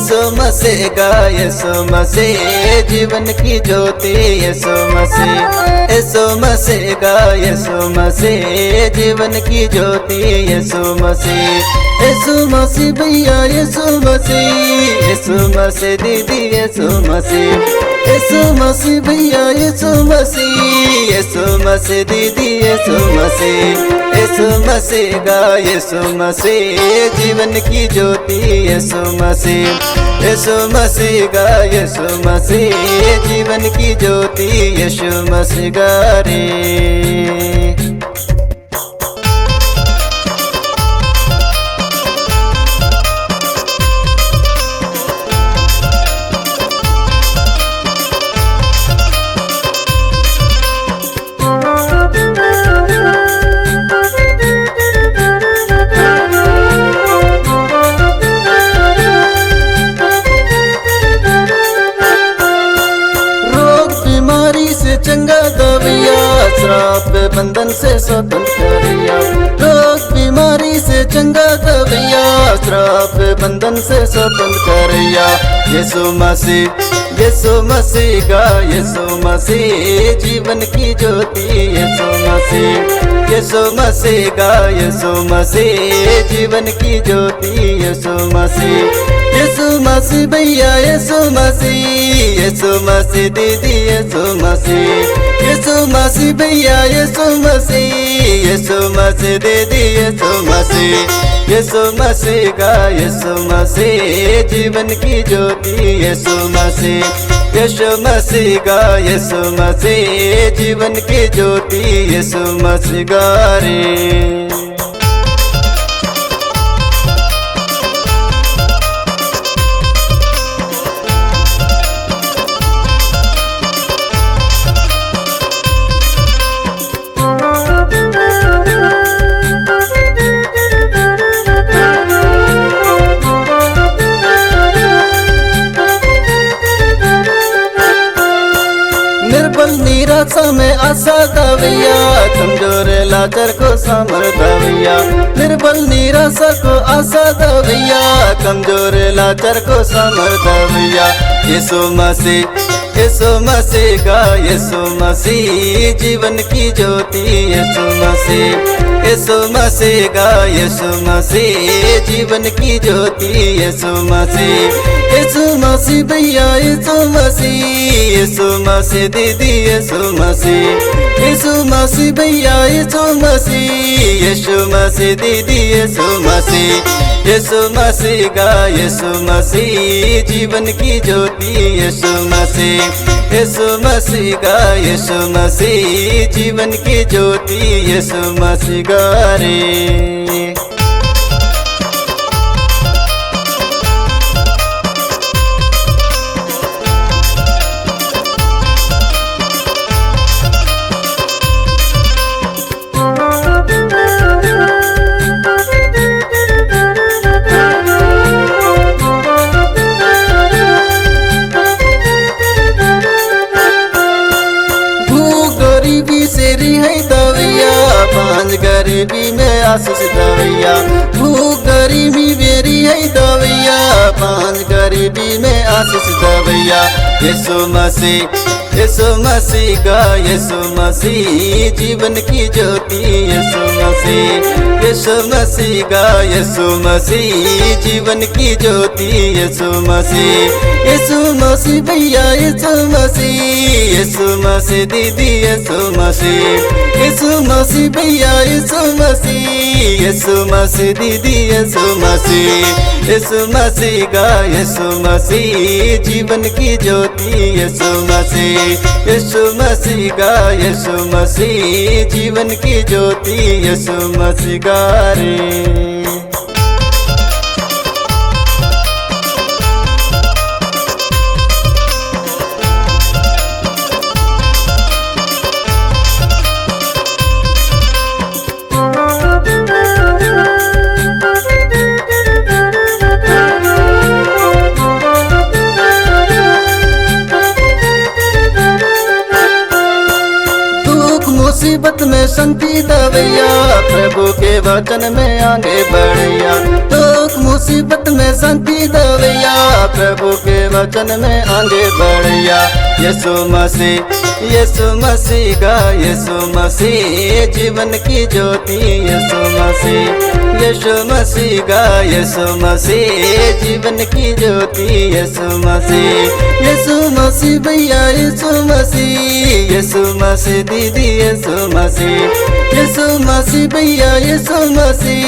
यीशु मसीह का यीशु मसीह जीवन की ज्योति यीशु मसीह यीशु मसीह का यीशु मसीह जीवन की ज्योति यीशु मसीह यीशु मसीह भैया यीशु मसीह दीदी यीशु मसीह भैया यीशु मसीह दीदी यीशु मसीह का यीशु मसीह जीवन की ज्योति यीशु मसीह का यीशु मसीह जीवन की ज्योति यीशु मसीह का रे। चंगा दविया श्राप बंधन से स्वतंत्र करिया, रोग बीमारी से चंगा दविया श्राप बंधन से स्वतंत्र करिया। यीशु मसीह का यीशु मसीह जीवन की ज्योति यीशु मसीह का यीशु मसीह जीवन की ज्योति यीशु मसीह भैया यीशु मसीह दीदी यीशु मसीह भैया यीशु मसीह दीदी यीशु मसीह का यीशु मसीह जीवन की ज्योति यीशु मसीह का यीशु मसीह जीवन की ज्योति यीशु मसीह का रे। निराशा में आशा दविया कमजोर लाचार को सामर दविया, निर्बल निराशा को आशा दविया कमजोर लाचार को सामर दविया। यीशु मसीह का यीशु मसीह जीवन की ज्योति यीशु मसीह का यीशु मसीह जीवन की ज्योति यीशु मसीह भैया यीशु मसीह दीदी यीशु मसीह भैया यीशु मसीह दीदी यीशु मसीह का यीशु मसीह जीवन की ज्योति यीशु मसीह का यीशु मसीह जीवन की ज्योति यीशु मसीह का रे। गरीबी में आशीष दविया भूख गरीबी मेरी है दविया, पांच गरीबी में आशीष दविया। यीशु मसीह का यीशु मसीह जीवन की ज्योति यीशु मसीह का यीशु मसीह जीवन की ज्योति यीशु मसीह भैया यीशु मसीह दीदी यीशु मसीह भैया यीशु मसीह दीदी यीशु मसीह का यीशु मसीह जीवन की ज्योति यीशु मसीह का यीशु मसीह जीवन की ज्योति यीशु मसीह का रे। मुसीबत में शांति दवैया, प्रभु के वचन में आगे बढ़ैया। दुख मुसीबत में शांति दवैया, प्रभु के वचन में आगे बढ़ैया। यीशु मसीह, यीशु मसीह का यीशु मसीह जीवन की ज्योति, यीशु मसीह, यीशु मसीह का यीशु मसीह जीवन की ज्योति, यीशु मसीह, यीशु मसीह भैया, यीशु मसीह, यीशु मसीह दीदी, यीशु मसीह, यीशु मसीह भैया, यीशु मसीह,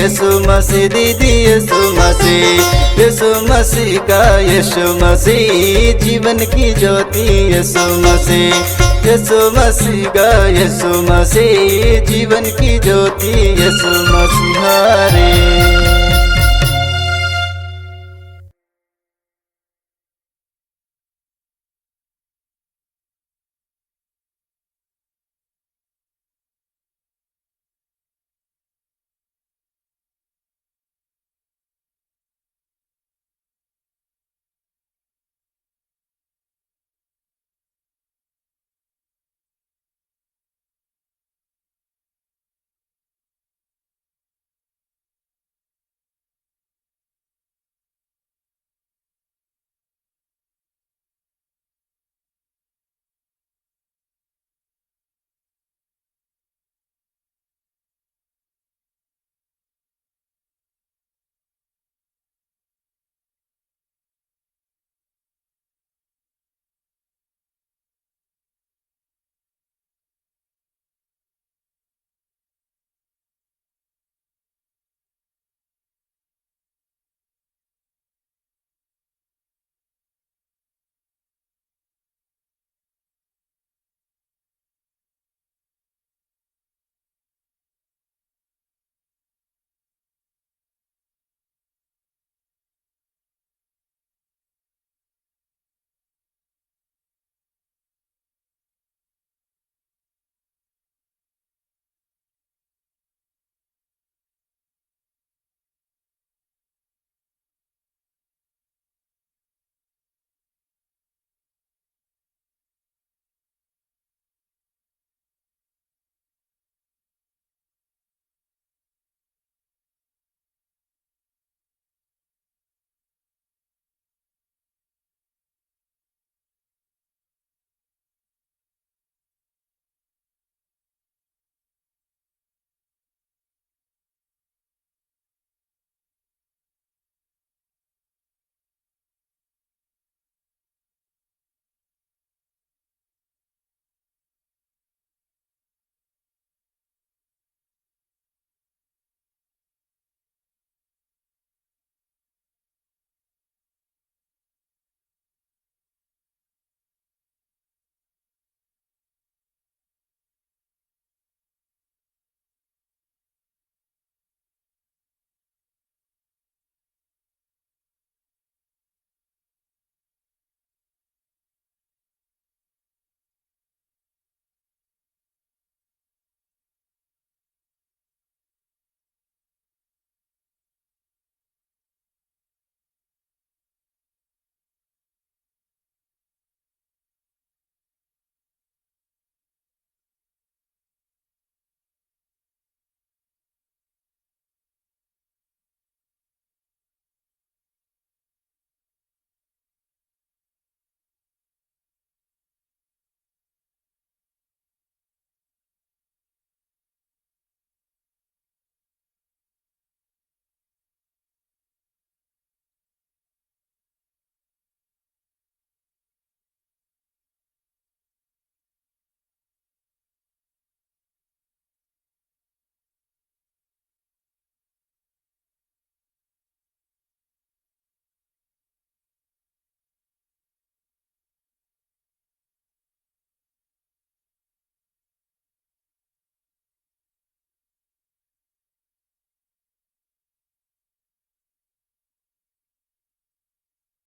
यीशु मसीह दीदी, यीशु मसीह, यीशु मसीह का यीशु मसीह जीवन की ज्योति, यीशु मसीह, यीशु मसीह का यीशु मसीह जीवन की ज्योति, यीशु मसीह रे।